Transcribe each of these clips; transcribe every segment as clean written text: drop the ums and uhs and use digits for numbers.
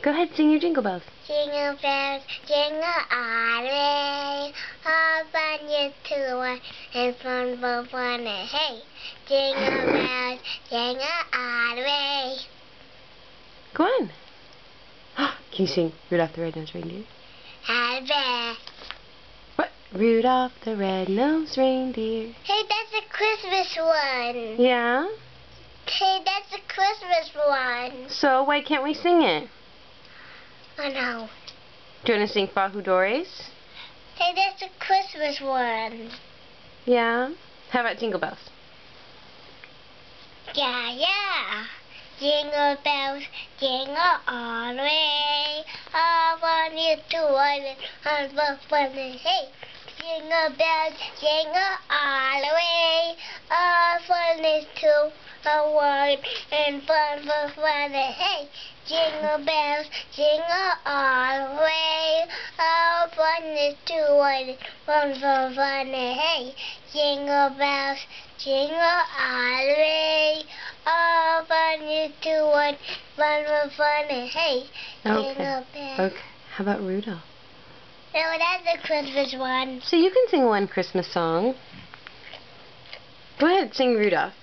Go ahead, sing your Jingle Bells. Jingle bells, jingle all the way. All fun is to one and fun for fun and hey. Jingle bells, jingle all the way. Go on. Can you sing Rudolph the Red-Nosed Reindeer? Happy. What? Rudolph the Red-Nosed Reindeer. Hey, that's a Christmas one. Yeah? Hey, that's a Christmas one. So why can't we sing it? Oh no. Do you want to sing Fahudores? Hey, that's a Christmas one. Yeah? How about Jingle Bells? Yeah. Jingle bells, jingle all the way. All fun is to one and fun for fun and hey. Jingle bells, jingle all the way. All fun is to one and fun for fun and hey. Jingle bells, jingle all the way. All fun is to one, fun for fun and hey. Jingle bells, jingle all the way. All fun is to one, fun for fun and hey. Jingle bells. Okay. How about Rudolph? No, that's a Christmas one. So you can sing one Christmas song. Go ahead, sing Rudolph.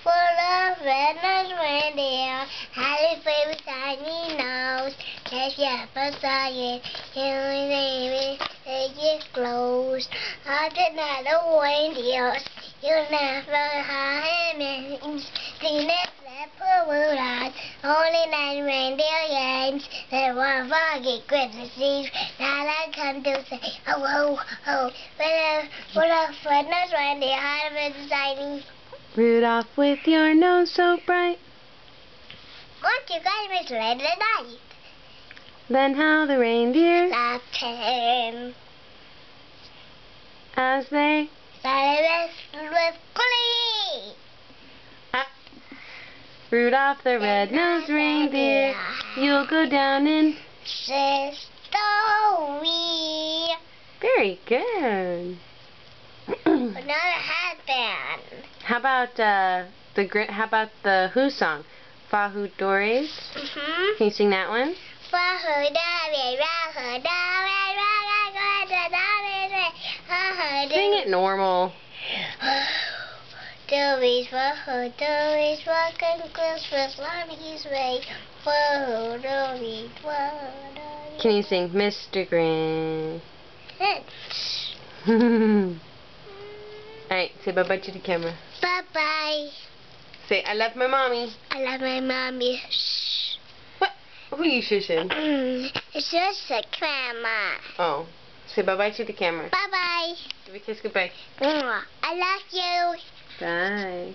Full of red-nosed reindeer, happy baby tiny nose. Let's get beside it, your name is closed. After another reindeers, you never have names. The next leper will rise, only 9 reindeer games. They won't forget Christmas Eve. Now I come to say, oh, oh, oh. Full of red-nosed reindeer, happy baby tiny. Rudolph, with your nose so bright. Won't you guys misled the night? Then how the reindeer, Laughed him. as they... Started with glee. Rudolph the red-nosed reindeer, you'll go down in... Story. Very good. Another headband. How about the Who song? Fahudores? Can you sing that one? Sing it normal. Dories walking Christmas on his way. Can you sing Mr. Grinch? Alright, say bye-bye to the camera. Bye-bye. Say, I love my mommy. I love my mommy. Shh. What? Who are you shushing? It's just a grandma. Oh. Say bye-bye to the camera. Bye-bye. Give a kiss goodbye. I love you. Bye.